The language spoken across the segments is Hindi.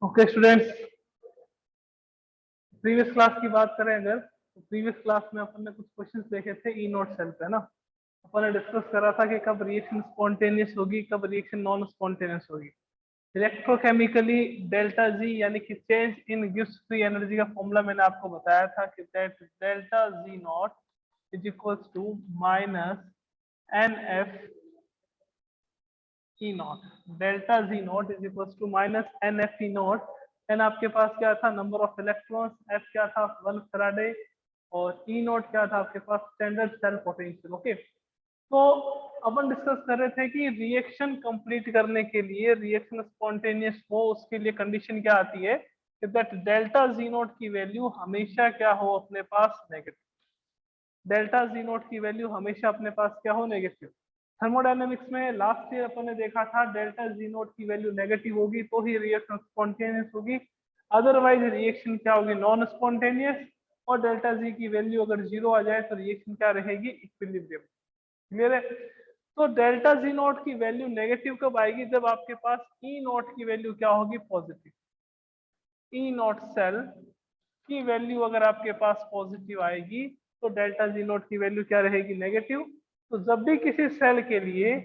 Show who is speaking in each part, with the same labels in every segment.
Speaker 1: ओके स्टूडेंट्स, प्रीवियस क्लास की बात करें अगर तो प्रीवियस क्लास में अपन ने कुछ क्वेश्चंस देखे थे ई नोट सेल पे, है ना। अपन ने डिस्कस करा था कि कब रिएक्शन स्पॉन्टेनियस होगी, कब रिएक्शन नॉन स्पॉन्टेनियस होगी। इलेक्ट्रोकेमिकली डेल्टा जी यानी कि चेंज इन गिव्स फ्री एनर्जी का फॉर्मूला मैंने आपको बताया था कि that delta G naught is equals to minus n F E naught. Delta G naught is equals to minus n F E naught. N आपके पास क्या था, नंबर ऑफ इलेक्ट्रॉन्स, एफ क्या था 1 फैराडे, और ई नॉट क्या था आपके पास स्टैंडर्ड सेल पोटेंशियल। ओके, तो अपन डिस्कस कर रहे थे कि रिएक्शन कंप्लीट करने के लिए, रिएक्शन स्पॉन्टेनियस हो उसके लिए कंडीशन क्या आती है कि दैट डेल्टा जी नॉट की वैल्यू हमेशा क्या हो अपने पास नेगेटिव। डेल्टा जी नॉट की वैल्यू हमेशा अपने पास क्या हो, नेगेटिव। थर्मोडायनेमिक्स में लास्ट ईयर अपन ने देखा था डेल्टा जी नॉट की वैल्यू नेगेटिव होगी तो ही रिएक्शन स्पॉन्टेनियस होगी, अदरवाइज रिएक्शन क्या होगी, नॉन स्पॉन्टेनियस। और डेल्टा जी की वैल्यू अगर जीरो आ जाए तो रिएक्शन क्या रहेगी, इक्विलिब्रियम। क्लियर है। तो डेल्टा जी नॉट की वैल्यू नेगेटिव कब आएगी, जब आपके पास ई नॉट की वैल्यू क्या होगी, पॉजिटिव। ई नॉट सेल की वैल्यू अगर आपके पास पॉजिटिव आएगी तो डेल्टा जी नॉट की वैल्यू क्या रहेगी, नेगेटिव। तो जब भी किसी सेल के लिए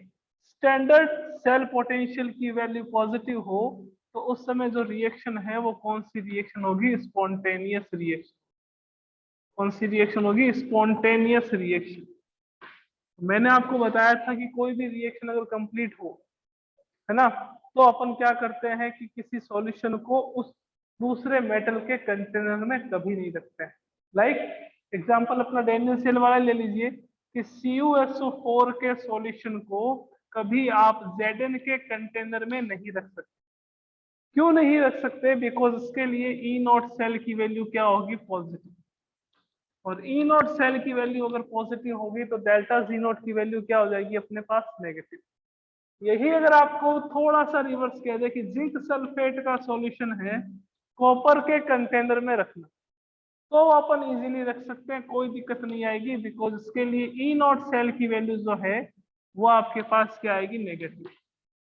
Speaker 1: स्टैंडर्ड सेल पोटेंशियल की वैल्यू पॉजिटिव हो तो उस समय जो रिएक्शन है वो कौन सी रिएक्शन होगी, स्पॉन्टेनियस रिएक्शन। कौन सी रिएक्शन होगी, स्पॉन्टेनियस रिएक्शन। मैंने आपको बताया था कि कोई भी रिएक्शन अगर कंप्लीट हो, है ना, तो अपन क्या करते हैं कि किसी सॉल्यूशन को उस दूसरे मेटल के कंटेनर में कभी नहीं रखते हैं। लाइक एग्जांपल अपना डैनियल सेल वाला ले लीजिए कि CuSO4 के सॉल्यूशन को कभी आप Zn के कंटेनर में नहीं रख सकते। क्यों नहीं रख सकते, बिकॉज उसके लिए ई नॉट सेल की वैल्यू क्या होगी, पॉजिटिव। और ई नॉट सेल की वैल्यू अगर पॉजिटिव होगी तो डेल्टा जी नॉट की वैल्यू क्या हो जाएगी अपने पास, नेगेटिव। यही अगर आपको थोड़ा सा रिवर्स कह दे कि जिंक सल्फेट का सॉल्यूशन है कॉपर के कंटेनर में रखना, तो अपन इजीली रख सकते हैं, कोई दिक्कत नहीं आएगी, बिकॉज इसके लिए ई नॉट सेल की वैल्यू जो है वो आपके पास क्या आएगी, नेगेटिव।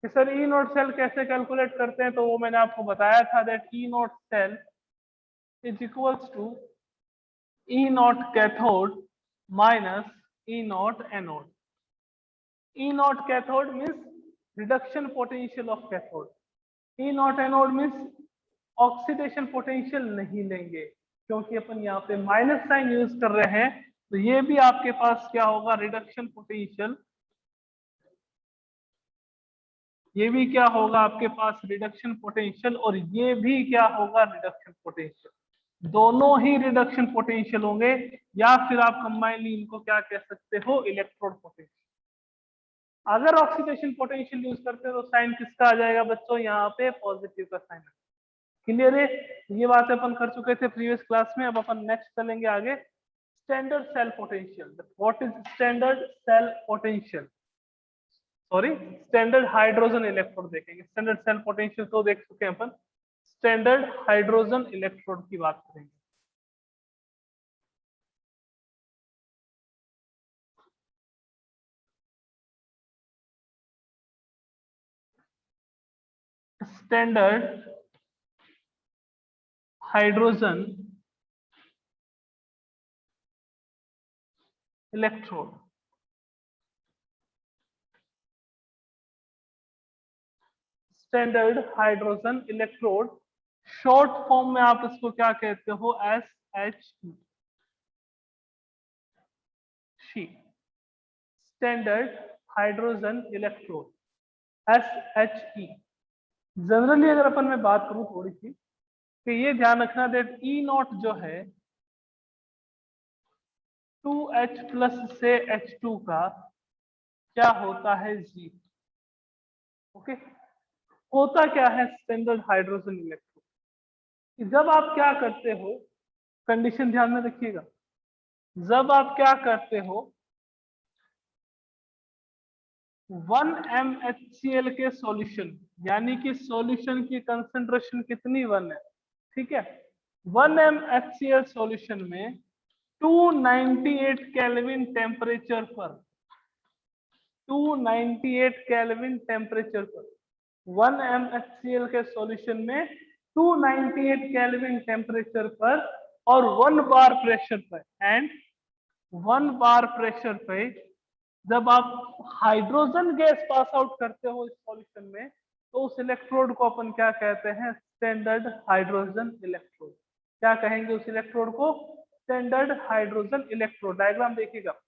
Speaker 1: कि सर ई नॉट सेल कैसे कैलकुलेट करते हैं, तो वो मैंने आपको बताया था that E naught cell is equals to E naught cathode minus E naught anode. E naught cathode means reduction potential of cathode, E naught anode means oxidation potential नहीं लेंगे, क्योंकि अपन यहाँ पे माइनस साइन यूज कर रहे हैं, तो ये भी आपके पास क्या होगा, रिडक्शन पोटेंशियल। ये भी क्या होगा आपके पास, रिडक्शन पोटेंशियल, और ये भी क्या होगा, रिडक्शन पोटेंशियल। दोनों ही रिडक्शन पोटेंशियल होंगे, या फिर आप कंबाइनली इनको क्या कह सकते हो, इलेक्ट्रोड पोटेंशियल। अगर ऑक्सीडेशन पोटेंशियल यूज करते हैं तो साइन किसका आ जाएगा बच्चों, यहाँ पे पॉजिटिव का साइन। क्लियर है। ये बात अपन कर चुके थे प्रीवियस क्लास में। अब अपन नेक्स्ट चलेंगे आगे, standard cell potential. What is standard cell potential, sorry standard hydrogen electrode देखेंगे। स्टैंडर्ड सेल पोटेंशियल तो देख चुके हैं अपन, स्टैंडर्ड हाइड्रोजन इलेक्ट्रोड की बात करेंगे। Standard hydrogen electrode, standard hydrogen electrode, short form में आप इसको क्या कहते हो, SHE। Standard hydrogen electrode, SHE। Generally अगर अपन में बात करूं थोड़ी सी, तो ये ध्यान रखना दैट ई नॉट जो है 2H प्लस से H2 का क्या होता है, जी। ओके, होता क्या है स्टैंडर्ड हाइड्रोजन इलेक्ट्रोड, जब आप क्या करते हो, कंडीशन ध्यान में रखिएगा, जब आप क्या करते हो 1 MHCl के सॉल्यूशन, यानी कि सॉल्यूशन की कंसंट्रेशन कितनी 1 है, ठीक है। 1 MHCl सॉल्यूशन में 298 केल्विन टेम्परेचर पर, 298 केल्विन टेम्परेचर पर 1 MHCl के सॉल्यूशन में 298 केल्विन टेम्परेचर पर और 1 बार प्रेशर पर। एंड 1 बार प्रेशर पे जब आप हाइड्रोजन गैस पास आउट करते हो इस सॉल्यूशन में, तो उस इलेक्ट्रोड को अपन क्या कहते हैं? Standard hydrogen electrode. क्या कहेंगे उस इलेक्ट्रोड को? Standard hydrogen electrode. डायग्राम देखिएगा,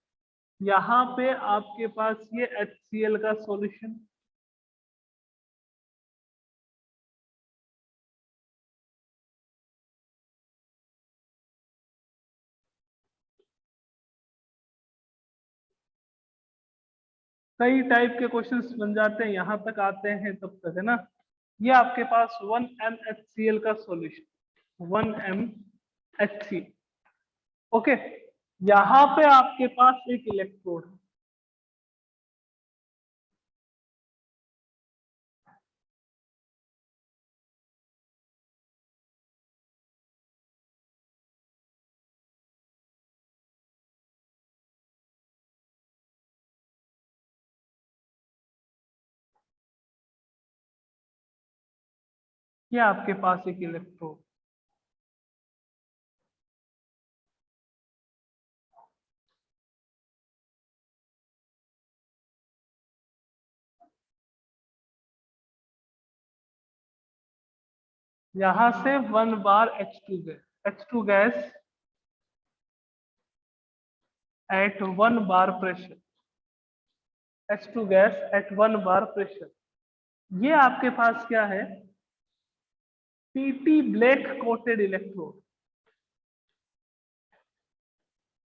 Speaker 1: यहाँ पे आपके पास ये HCl का सॉल्यूशन, कई टाइप के क्वेश्चंस बन जाते हैं, यहां तक आते हैं तब तक, है ना। ये आपके पास 1MHCl का सॉल्यूशन, 1MHCl। ओके, यहाँ पे आपके पास एक इलेक्ट्रोड है, ये आपके पास एक इलेक्ट्रोड, यहां से 1 बार H2 gas, H2 gas at 1 bar pressure, H2 gas at 1 bar pressure. ये आपके पास क्या है? PT black coated electrode,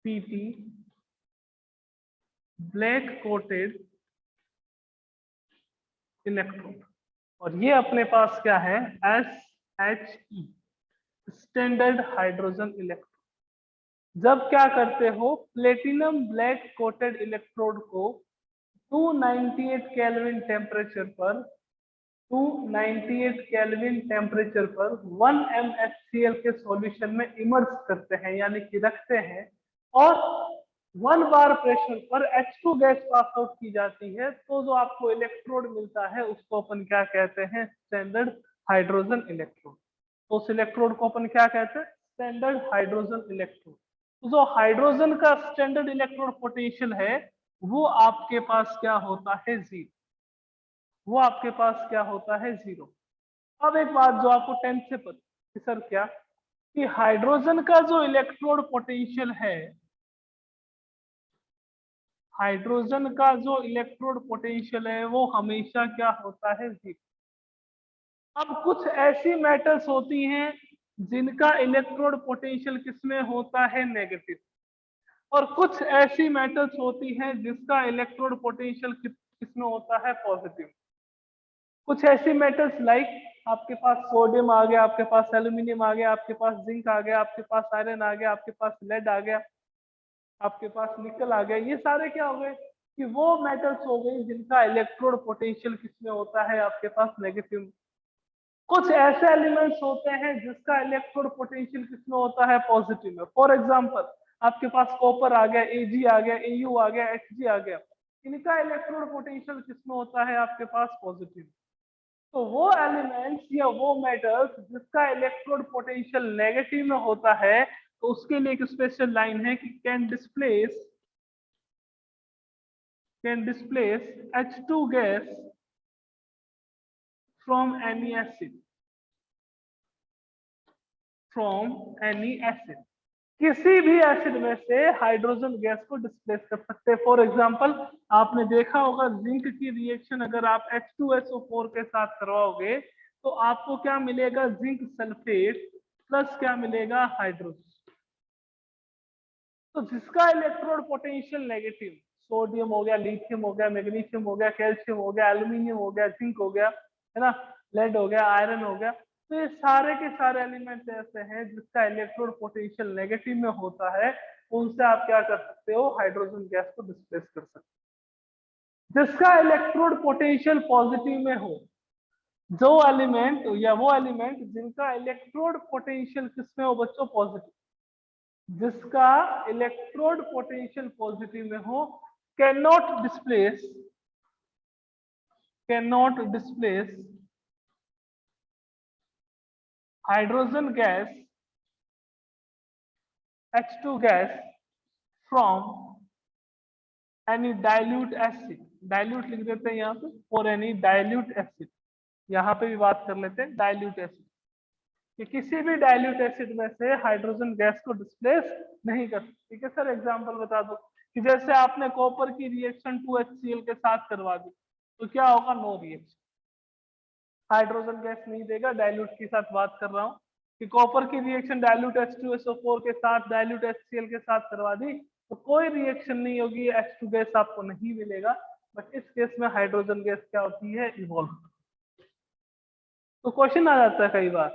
Speaker 1: PT black coated electrode. और ये अपने पास क्या है? SHE, standard hydrogen electrode. जब क्या करते हो, प्लेटिनम ब्लैक कोटेड इलेक्ट्रोड को 298 केल्विन टेम्परेचर पर, 298 केल्विन टेम्परेचर पर 1 MHCl के सॉल्यूशन में इमर्स करते हैं, यानी कि रखते हैं, और 1 बार प्रेशर पर H2 गैस पास आउट की जाती है, तो जो आपको इलेक्ट्रोड मिलता है उसको अपन क्या कहते हैं? Standard hydrogen electrode. तो उस इलेक्ट्रोड को अपन क्या कहते हैं? Standard hydrogen electrode. तो जो हाइड्रोजन का स्टैंडर्ड इलेक्ट्रोड पोटेंशियल है, वो आपके पास क्या होता है? 0। वो आपके पास क्या होता है? 0। अब एक बात जो आपको 10th से पता कि सर क्या, कि हाइड्रोजन का जो इलेक्ट्रोड पोटेंशियल है, हाइड्रोजन का जो इलेक्ट्रोड पोटेंशियल है वो हमेशा क्या होता है? 0। अब कुछ ऐसी मेटल्स होती हैं जिनका इलेक्ट्रोड पोटेंशियल किसमें होता है? नेगेटिव। और कुछ ऐसी मेटल्स होती हैं जिसका इलेक्ट्रोड पोटेंशियल किसमें होता है? पॉजिटिव। कुछ ऐसी मेटल्स लाइक आपके पास सोडियम आ गया, आपके पास एल्यूमिनियम आ गया, आपके पास जिंक आ गया, आपके पास आयरन आ गया, आपके पास लेड आ गया, आपके पास निकल आ गया। ये सारे क्या हो गए? कि वो मेटल्स हो गई जिनका इलेक्ट्रोड पोटेंशियल किसमें होता है? आपके पास नेगेटिव। कुछ ऐसे एलिमेंट्स होते हैं जिसका इलेक्ट्रोड पोटेंशियल किसमें होता है? पॉजिटिव में। फॉर एग्जांपल आपके पास कॉपर आ गया, Ag आ गया, Au आ गया, Hg आ गया, इनका इलेक्ट्रोड पोटेंशियल किसमें होता है? आपके पास पॉजिटिव। तो वो एलिमेंट्स या वो मेटल्स जिसका इलेक्ट्रोड पोटेंशियल नेगेटिव में होता है, तो उसके लिए एक स्पेशल लाइन है कि can displace H2 gas from any acid, from any acid. किसी भी एसिड में से हाइड्रोजन गैस को डिस्प्लेस कर सकते हैं। फॉर एग्जांपल आपने देखा होगा जिंक की रिएक्शन अगर आप H2SO4 के साथ करवाओगे तो आपको क्या मिलेगा? जिंक सल्फेट प्लस क्या मिलेगा? हाइड्रोजन। तो जिसका इलेक्ट्रोड पोटेंशियल नेगेटिव, सोडियम हो गया, लिथियम हो गया, मैग्नीशियम हो गया, कैल्शियम हो गया, एल्यूमिनियम हो गया, जिंक हो गया, है ना, लेड हो गया, आयरन हो गया, तो ये सारे के सारे एलिमेंट ऐसे हैं जिसका इलेक्ट्रोड पोटेंशियल नेगेटिव में होता है, उनसे आप क्या कर सकते हो? हाइड्रोजन गैस को डिस्प्लेस कर सकते हो। जिसका इलेक्ट्रोड पोटेंशियल पॉजिटिव में हो, जो एलिमेंट या वो एलिमेंट जिनका इलेक्ट्रोड पोटेंशियल किसमें हो बच्चों? पॉजिटिव, जिसका इलेक्ट्रोड पोटेंशियल पॉजिटिव में हो, can not displace hydrogen gas H2 gas from any dilute acid, dilute लिख देते हैं यहाँ पे, फॉर एनी डाइल्यूट एसिड, यहाँ पे भी बात कर लेते हैं डाइल्यूट एसिड कि किसी भी डाइल्यूट एसिड में से हाइड्रोजन गैस को डिस्प्लेस नहीं कर सकते। ठीक है सर, एग्जांपल बता दो कि जैसे आपने कॉपर की रिएक्शन 2HCl के साथ करवा दी तो क्या होगा, नो रिएक्शन, हाइड्रोजन गैस नहीं देगा। डाइल्यूट के साथ बात कर रहा हूँ कि कॉपर की रिएक्शन डाइल्यूट H2SO4 के साथ डाइल्यूट HCl के साथ करवा दी तो कोई रिएक्शन नहीं होगी, H2 गैस आपको नहीं मिलेगा। बट इस केस में हाइड्रोजन गैस क्या होती है, इवॉल्व। तो क्वेश्चन आ जाता है कई बार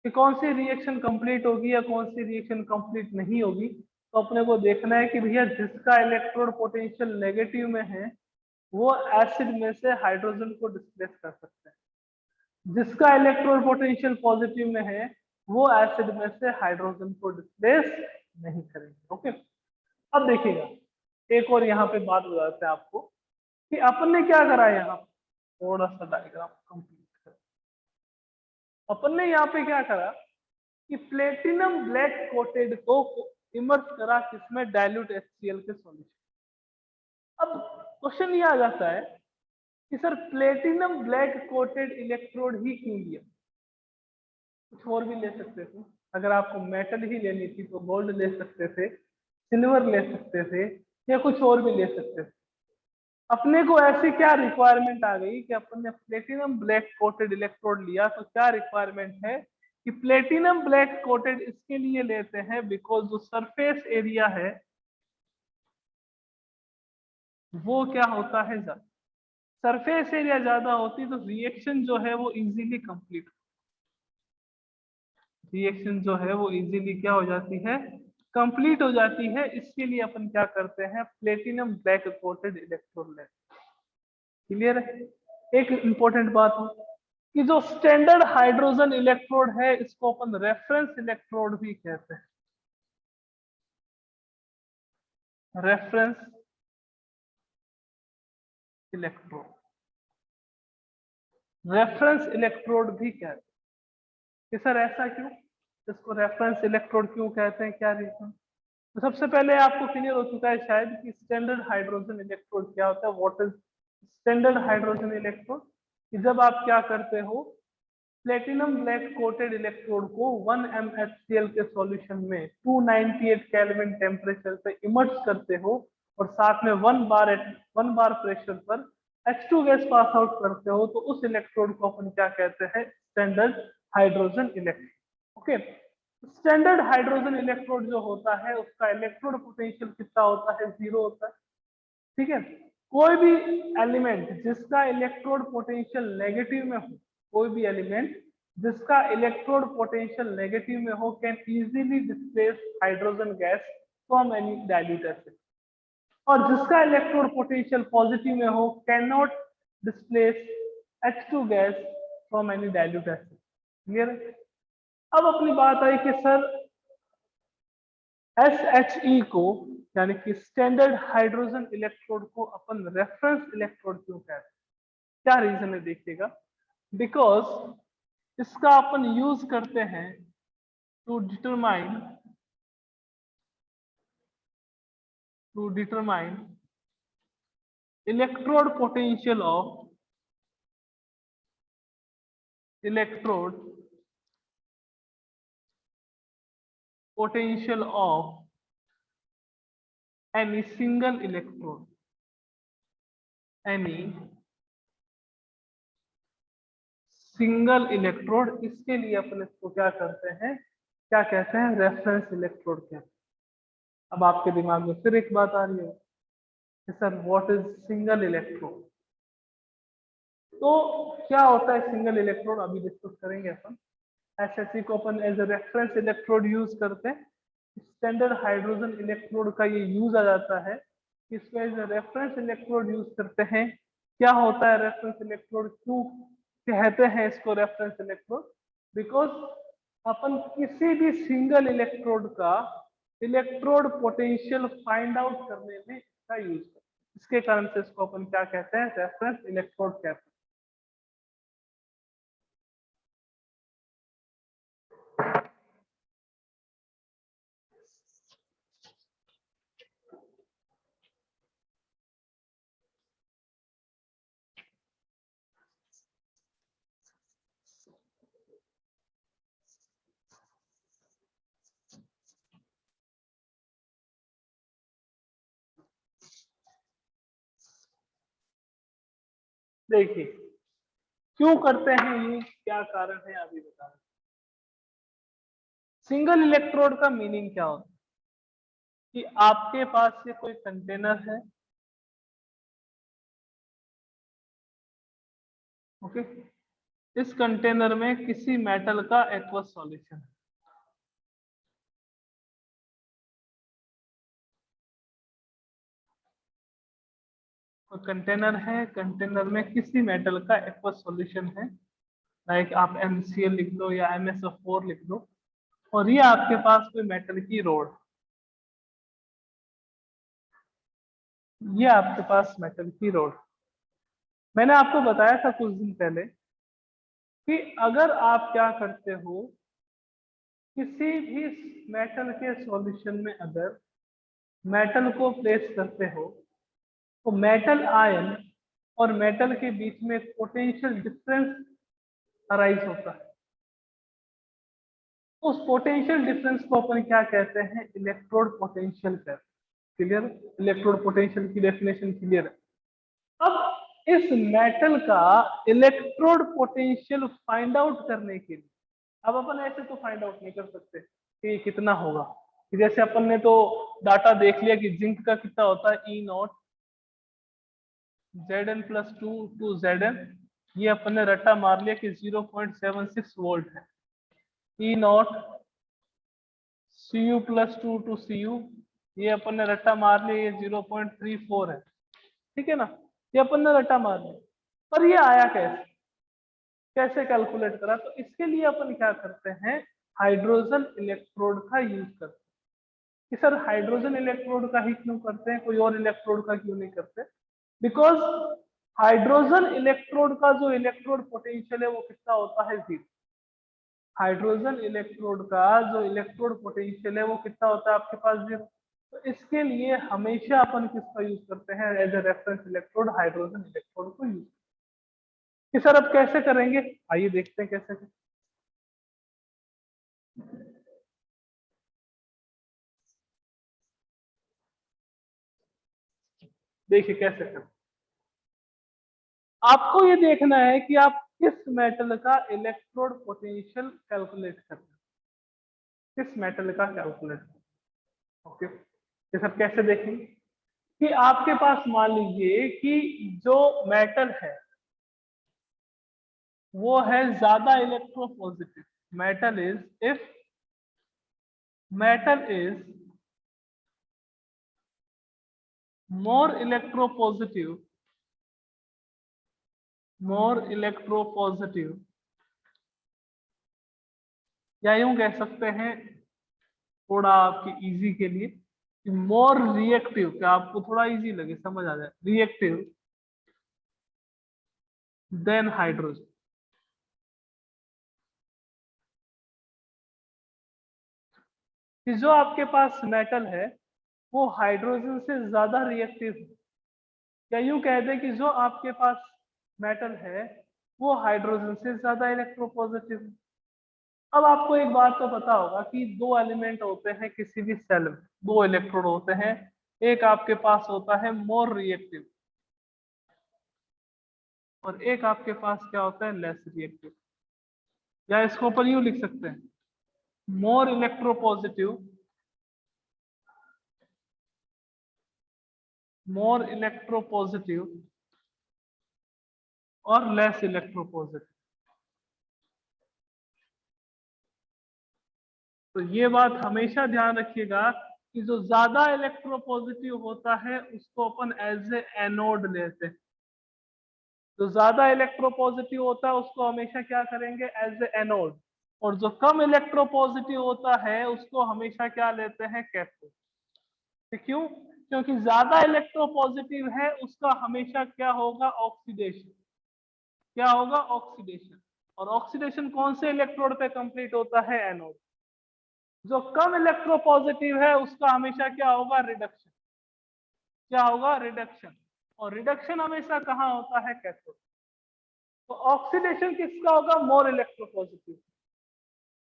Speaker 1: कि कौन सी रिएक्शन कंप्लीट होगी या कौन सी रिएक्शन कंप्लीट नहीं होगी। तो अपने को देखना है कि भैया जिसका इलेक्ट्रोड पोटेंशियल नेगेटिव में है वो एसिड में से हाइड्रोजन को डिस्प्लेस कर सकते हैं, जिसका इलेक्ट्रोड पोटेंशियल पॉजिटिव में है वो एसिड में से हाइड्रोजन को डिस्प्लेस नहीं करेंगे। ओके, अब देखिएगा एक और यहाँ पे बात बताते हैं आपको कि अपन ने क्या करा, यहाँ थोड़ा सा डायग्राम कंप्लीट कर, अपन ने यहाँ पे क्या करा कि प्लेटिनम ब्लैक कोटेड को इमर्स करा किसमें, डाइल्यूट HCl के सॉल्यूशन। अब क्वेश्चन ये आ जाता है कि sir platinum black coated electrode ही क्यों लिया, कुछ और भी ले सकते थे। अगर आपको मेटल ही लेनी थी तो गोल्ड ले सकते थे, सिल्वर ले सकते थे, या कुछ और भी ले सकते थे। अपने को ऐसी क्या रिक्वायरमेंट आ गई कि अपन ने प्लेटिनम ब्लैक कोटेड इलेक्ट्रोड लिया, तो क्या रिक्वायरमेंट है कि प्लेटिनम ब्लैक कोटेड इसके लिए लेते हैं बिकॉज जो सरफेस एरिया है वो क्या होता है ज्यादा, सरफेस एरिया ज्यादा होती तो रिएक्शन जो है वो इजीली कंप्लीट, रिएक्शन जो है वो इजीली क्या हो जाती है, कंप्लीट हो जाती है। इसके लिए अपन क्या करते हैं, प्लेटिनम ब्लैक कोटेड इलेक्ट्रोड लेते हैं। क्लियर है। एक इंपॉर्टेंट बात हो कि जो स्टैंडर्ड हाइड्रोजन इलेक्ट्रोड है इसको अपन रेफरेंस इलेक्ट्रोड भी कहते हैं, रेफरेंस इलेक्ट्रोड, रेफरेंस इलेक्ट्रोड भी कहते हैं कि सर ऐसा क्यों, इसको रेफरेंस इलेक्ट्रोड क्यों कहते हैं, क्या रीजन। तो सबसे पहले आपको क्लियर हो चुका है शायद कि स्टैंडर्ड हाइड्रोजन इलेक्ट्रोड क्या होता है, what is standard hydrogen electrode. कि जब आप क्या करते हो, प्लेटिनम ब्लैक कोटेड इलेक्ट्रोड को 1 MHCl के सॉल्यूशन में 298 केल्विन टेम्परेचर पे इमर्ज करते हो और साथ में 1 बार प्रेशर पर H2 गैस पास आउट करते हो, तो उस इलेक्ट्रोड को अपन क्या कहते हैं, standard hydrogen electrode. Okay, standard hydrogen electrode जो होता है उसका इलेक्ट्रोड पोटेंशियल कितना होता है, 0 होता है। ठीक है, कोई भी एलिमेंट जिसका इलेक्ट्रोड पोटेंशियल नेगेटिव में हो, कोई भी एलिमेंट जिसका इलेक्ट्रोड पोटेंशियल नेगेटिव में हो can easily displace hydrogen gas from any dilute acid, और जिसका इलेक्ट्रोड पोटेंशियल पॉजिटिव में हो can not displace H2 gas from any dilute acid. Clear है। अब अपनी बात आई कि सर SHE को यानी कि स्टैंडर्ड हाइड्रोजन इलेक्ट्रोड को अपन रेफरेंस इलेक्ट्रोड क्यों कहते हैं, क्या रीजन है देखिएगा। बिकॉज इसका अपन यूज करते हैं to determine electrode potential of any single electrode, any single electrode. इसके लिए अपन इसको क्या करते हैं, क्या कहते हैं, रेफरेंस इलेक्ट्रोड कहते हैं। अब आपके दिमाग में फिर एक बात आ रही है कि sir what is single electrode. तो क्या होता है सिंगल इलेक्ट्रोड, अभी डिस्कस करेंगे अपन। SHE को अपन as a reference electrode use करते हैं। स्टैंडर्ड हाइड्रोजन इलेक्ट्रोड का ये यूज आ जाता है, इसको as a reference electrode use करते हैं। क्या होता है रेफरेंस इलेक्ट्रोड, क्यों कहते हैं इसको रेफरेंस इलेक्ट्रोड, बिकॉज अपन किसी भी सिंगल इलेक्ट्रोड का इलेक्ट्रोड पोटेंशियल फाइंड आउट करने में इसका यूज करते हैं। इसके कारण से इसको अपन क्या कहते हैं, रेफरेंस इलेक्ट्रोड कहते हैं। देखिए क्यों करते हैं ये, क्या कारण है अभी बता रहे। सिंगल इलेक्ट्रोड का मीनिंग क्या होता है कि आपके पास ये कोई कंटेनर है, ओके, इस कंटेनर में किसी मेटल का एक्वस सॉल्यूशन है, कंटेनर है, कंटेनर में किसी मेटल का एक्वस सॉल्यूशन है, लाइक आप MCl लिख लो या MsO4 लिख लो, और ये आपके पास कोई मेटल की रोड, ये आपके पास मेटल की रोड। मैंने आपको बताया था कुछ दिन पहले कि अगर आप क्या करते हो, किसी भी मेटल के सॉल्यूशन में अगर मेटल को प्लेस करते हो तो मेटल आयन और मेटल के बीच में पोटेंशियल डिफरेंस अराइज होता है। उस पोटेंशियल डिफरेंस को अपन क्या कहते हैं, इलेक्ट्रोड पोटेंशियल कहते हैं। क्लियर? इलेक्ट्रोड पोटेंशियल की डेफिनेशन क्लियर है। अब इस मेटल का इलेक्ट्रोड पोटेंशियल फाइंड आउट करने के लिए, अब अपन ऐसे तो फाइंड आउट नहीं कर सकते कि ये कितना होगा, कि जैसे अपन ने तो डाटा देख लिया कि जिंक का कितना होता है E0 Zn+2 टू Zn, ये अपन ने रट्टा मार लिया कि 0.76 वोल्ट है। E0 Cu+2 टू Cu, ये अपन ने रट्टा मार लिया, ये 0.34 है, ठीक है ना, ये अपन ने रट्टा मार लिया। पर ये आया कैसे, कैसे कैलकुलेट करा, तो इसके लिए अपन क्या करते हैं, हाइड्रोजन इलेक्ट्रोड का यूज करते हैं। कि सर हाइड्रोजन इलेक्ट्रोड का ही क्यों करते हैं, कोई और इलेक्ट्रोड का क्यों नहीं करते? बिकॉज हाइड्रोजन इलेक्ट्रोड का जो इलेक्ट्रोड पोटेंशियल है वो कितना होता है, 0। हाइड्रोजन इलेक्ट्रोड का जो इलेक्ट्रोड पोटेंशियल है वो कितना होता है आपके पास, 0। तो इसके लिए हमेशा अपन किसका यूज करते हैं as a reference electrode, hydrogen electrode को यूज। कि सर अब कैसे करेंगे, आइए देखते हैं कैसे करें। देखिए कैसे करें, आपको ये देखना है कि आप किस मेटल का इलेक्ट्रोड पोटेंशियल कैलकुलेट करते हैं, किस मेटल का कैलकुलेट, ओके। ये सब कैसे देखेंगे कि आपके पास मान लीजिए कि जो मेटल है वो है ज्यादा electropositive, metal is if metal is more electropositive, more electropositive, या यूं कह सकते हैं थोड़ा आपके इजी के लिए, मोर रिएक्टिव, क्या आपको थोड़ा इजी लगे, समझ आ जाए, रिएक्टिव देन हाइड्रोजन। कि जो आपके पास मेटल है वो हाइड्रोजन से ज्यादा रिएक्टिव है, या यूं कह दें कि जो आपके पास मेटल है वो हाइड्रोजन से ज्यादा इलेक्ट्रोपॉजिटिव है। अब आपको एक बात तो पता होगा कि दो एलिमेंट होते हैं किसी भी सेल में, दो इलेक्ट्रोड होते हैं, एक आपके पास होता है मोर रिएक्टिव और एक आपके पास क्या होता है, लेस रिएक्टिव। या इसको अपन यूं लिख सकते हैं, मोर इलेक्ट्रोपॉजिटिव, मोर इलेक्ट्रोपॉजिटिव और लेस इलेक्ट्रोपॉजिटिव। तो ये बात हमेशा ध्यान रखिएगा कि जो ज्यादा इलेक्ट्रोपॉजिटिव होता है उसको अपन एज ए एनोड लेते हैं, जो ज्यादा इलेक्ट्रोपॉजिटिव होता है उसको हमेशा क्या करेंगे, एज ए एनोड, और जो कम इलेक्ट्रोपॉजिटिव होता है उसको हमेशा क्या लेते हैं, कैथोड। क्यों? क्योंकि ज्यादा इलेक्ट्रोपॉजिटिव है उसका हमेशा क्या होगा, ऑक्सीडेशन, क्या होगा, ऑक्सीडेशन। और ऑक्सीडेशन कौन से इलेक्ट्रोड पे कंप्लीट होता है, एनोड। जो कम इलेक्ट्रोपॉजिटिव है उसका हमेशा क्या होगा, रिडक्शन, क्या होगा, रिडक्शन। और रिडक्शन हमेशा कहाँ होता है, कैथोड। तो ऑक्सीडेशन किसका होगा, मोर इलेक्ट्रोपॉजिटिव,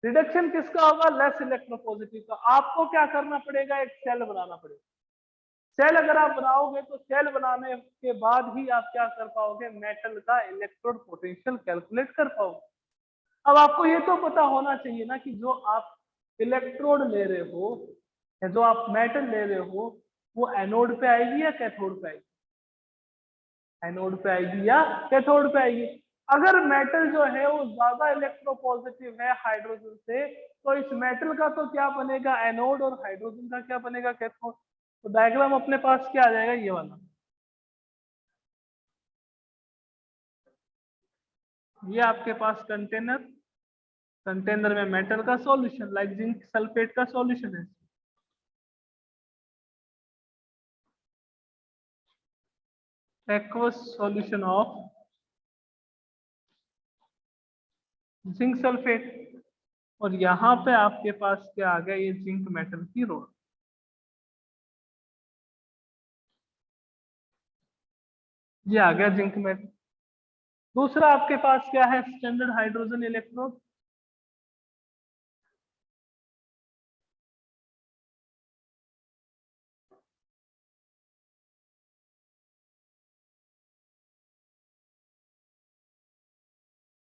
Speaker 1: रिडक्शन किसका होगा, लेस इलेक्ट्रोपॉजिटिव का। आपको क्या करना पड़ेगा, एक सेल बनाना पड़ेगा, सेल अगर आप बनाओगे तो सेल बनाने के बाद ही आप क्या कर पाओगे, मेटल का इलेक्ट्रोड पोटेंशियल कैलकुलेट कर पाओगे। अब आपको ये तो पता होना चाहिए ना कि जो आप इलेक्ट्रोड ले रहे हो या जो आप मेटल ले रहे हो वो एनोड पे आएगी या कैथोड पे आएगी, एनोड पे आएगी या कैथोड पे आएगी। अगर मेटल जो है वो ज्यादा इलेक्ट्रोपॉजिटिव है हाइड्रोजन से, तो इस मेटल का तो क्या बनेगा एनोड और हाइड्रोजन का क्या बनेगा कैथोड। तो डायग्राम अपने पास क्या आ जाएगा, ये वाला। ये आपके पास कंटेनर, कंटेनर में मेटल का सॉल्यूशन लाइक जिंक सल्फेट का सॉल्यूशन है। Aqueous solution of zinc sulphate, और यहाँ पे आपके पास क्या आ गया, ये जिंक मेटल की रोड। ये आ गया जिंक मेटल। दूसरा आपके पास क्या है, स्टैंडर्ड हाइड्रोजन इलेक्ट्रोड।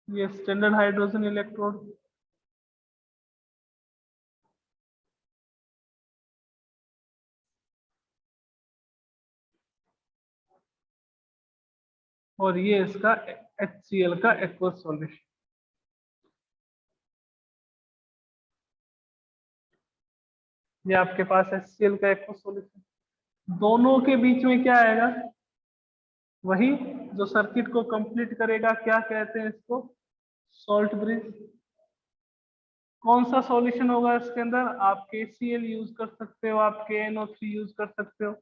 Speaker 1: ये स्टैंडर्ड हाइड्रोजन इलेक्ट्रोड, और ये इसका HCl का एक्वस सॉल्यूशन। ये आपके पास HCl का एक्वस सॉल्यूशन। दोनों के बीच में क्या आएगा, वही जो सर्किट को कंप्लीट करेगा, क्या कहते हैं इसको, सॉल्ट ब्रिज। कौन सा सॉल्यूशन होगा इसके अंदर, आप KCl यूज कर सकते हो, आप KNO3 यूज कर सकते हो।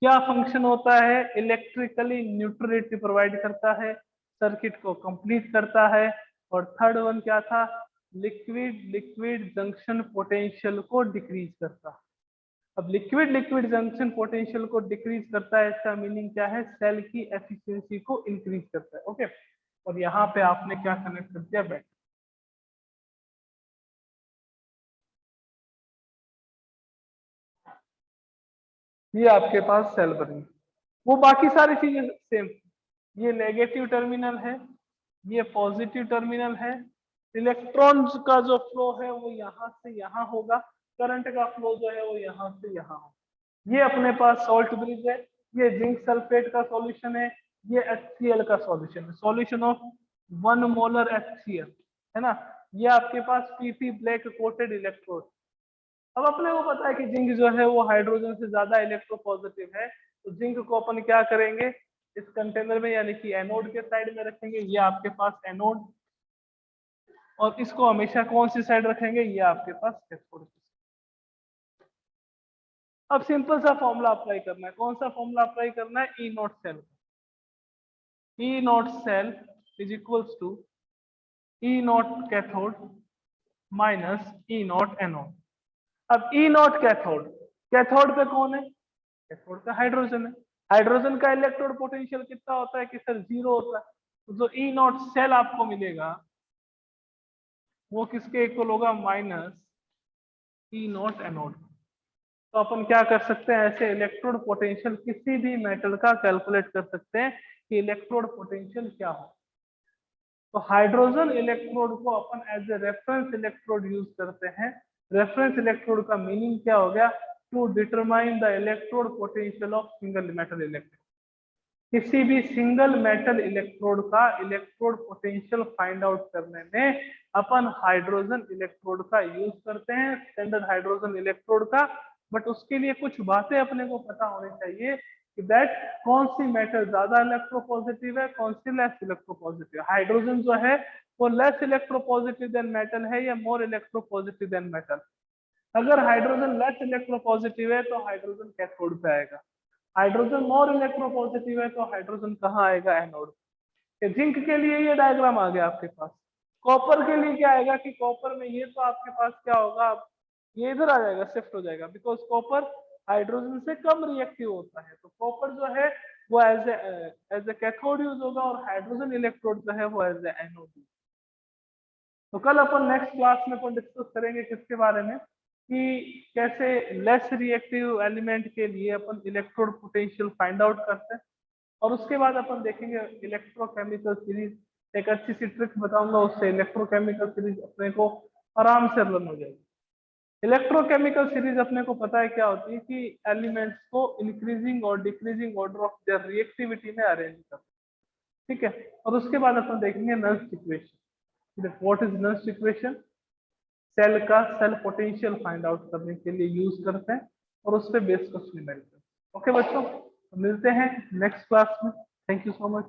Speaker 1: क्या फंक्शन होता है, इलेक्ट्रिकली न्यूट्रलिटी प्रोवाइड करता है, सर्किट को कंप्लीट करता है। और थर्ड वन क्या था, लिक्विड लिक्विड जंक्शन पोटेंशियल को डिक्रीज करता है। अब लिक्विड लिक्विड जंक्शन पोटेंशियल को डिक्रीज करता है, इसका मीनिंग क्या है, सेल की एफिशिएंसी को इंक्रीज करता है। ओके, और यहाँ पे आपने क्या कनेक्ट कर दिया, बैटरी। ये आपके पास सेल बनी, वो बाकी सारी चीजें सेम। ये नेगेटिव टर्मिनल है, ये पॉजिटिव टर्मिनल है। इलेक्ट्रॉन्स का जो फ्लो है वो यहाँ से यहाँ होगा, करंट का फ्लो जो है वो यहाँ से यहाँ होगा। ये अपने पास सॉल्ट ब्रिज है, ये जिंक सल्फेट का सॉल्यूशन है, ये HCl का सॉल्यूशन है, सॉल्यूशन ऑफ 1 मोलर HCl, है ना। ये आपके पास PP ब्लैक कोटेड इलेक्ट्रोड। अब अपने को पता है कि जिंक जो है वो हाइड्रोजन से ज्यादा इलेक्ट्रोपॉजिटिव है, तो जिंक को अपन क्या करेंगे, इस कंटेनर में यानी कि एनोड के साइड में रखेंगे। ये आपके पास एनोड, और इसको हमेशा कौन सी साइड रखेंगे, ये आपके पास कैथोड। अब सिंपल सा फॉर्मूला अप्लाई करना है, कौन सा फॉर्मूला अप्लाई करना है, E naught cell. E naught cell is equals to E naught cathode minus E naught anode. अब ई नॉट कैथोड, कैथोड पे कौन है, कैथोड का हाइड्रोजन है। हाइड्रोजन का इलेक्ट्रोड पोटेंशियल कितना होता है कि सर 0 होता है। तो जो ई नॉट सेल आपको मिलेगा वो किसके इक्वल होगा, माइनस ई नॉट एनोड। तो अपन क्या कर सकते हैं, ऐसे इलेक्ट्रोड पोटेंशियल किसी भी मेटल का कैलकुलेट कर सकते हैं कि इलेक्ट्रोड पोटेंशियल क्या हो। तो हाइड्रोजन इलेक्ट्रोड को अपन as a reference electrode use करते हैं। रेफरेंस इलेक्ट्रोड का मीनिंग क्या हो गया, to determine the electrode potential of single metal electrode. किसी भी सिंगल मेटल इलेक्ट्रोड का इलेक्ट्रोड पोटेंशियल फाइंड आउट करने में अपन हाइड्रोजन इलेक्ट्रोड का यूज करते हैं, स्टैंडर्ड हाइड्रोजन इलेक्ट्रोड का। बट उसके लिए कुछ बातें अपने को पता होनी चाहिए कि दैट कौन सी मेटल ज्यादा इलेक्ट्रोपॉजिटिव है, कौन सी लेस इलेक्ट्रोपॉजिटिव। हाइड्रोजन जो है वो लेस इलेक्ट्रोपॉजिटिव देन मेटल है या मोर इलेक्ट्रोपॉजिटिव देन मेटल। अगर हाइड्रोजन लेस इलेक्ट्रोपॉजिटिव है तो हाइड्रोजन कैथोड पे आएगा, हाइड्रोजन मोर इलेक्ट्रोपॉजिटिव है तो हाइड्रोजन कहाँ आएगा, एनोड। जिंक के लिए ये डायग्राम आ गया आपके पास। कॉपर के लिए क्या आएगा कि कॉपर में ये तो आपके पास क्या होगा, ये इधर आ जाएगा, शिफ्ट हो जाएगा, बिकॉज कॉपर हाइड्रोजन से कम रिएक्टिव होता है। तो कॉपर जो है वो एज ए कैथोड यूज होगा, और हाइड्रोजन इलेक्ट्रोड जो है वो एज ए एनोड। तो कल अपन नेक्स्ट क्लास में अपन डिस्कस करेंगे किसके बारे में, कि कैसे लेस रिएक्टिव एलिमेंट के लिए अपन इलेक्ट्रोड पोटेंशियल फाइंड आउट करते हैं, और उसके बाद अपन देखेंगे इलेक्ट्रोकेमिकल सीरीज। एक अच्छी सी ट्रिक बताऊंगा, उससे इलेक्ट्रोकेमिकल सीरीज अपने को आराम से रन हो जाएगी। इलेक्ट्रोकेमिकल सीरीज अपने को पता है क्या होती है कि एलिमेंट्स को इंक्रीजिंग और decreasing order of their reactivity में अरेंज करते हैं, ठीक है। और उसके बाद अपन देखेंगे Nernst equation. What is Nernst equation? Cell का सेल पोटेंशियल फाइंड आउट करने के लिए यूज करते हैं, और उस पर बेस कुछ नहीं मिलते। ओके बच्चों, मिलते हैं नेक्स्ट क्लास में। Thank you so much.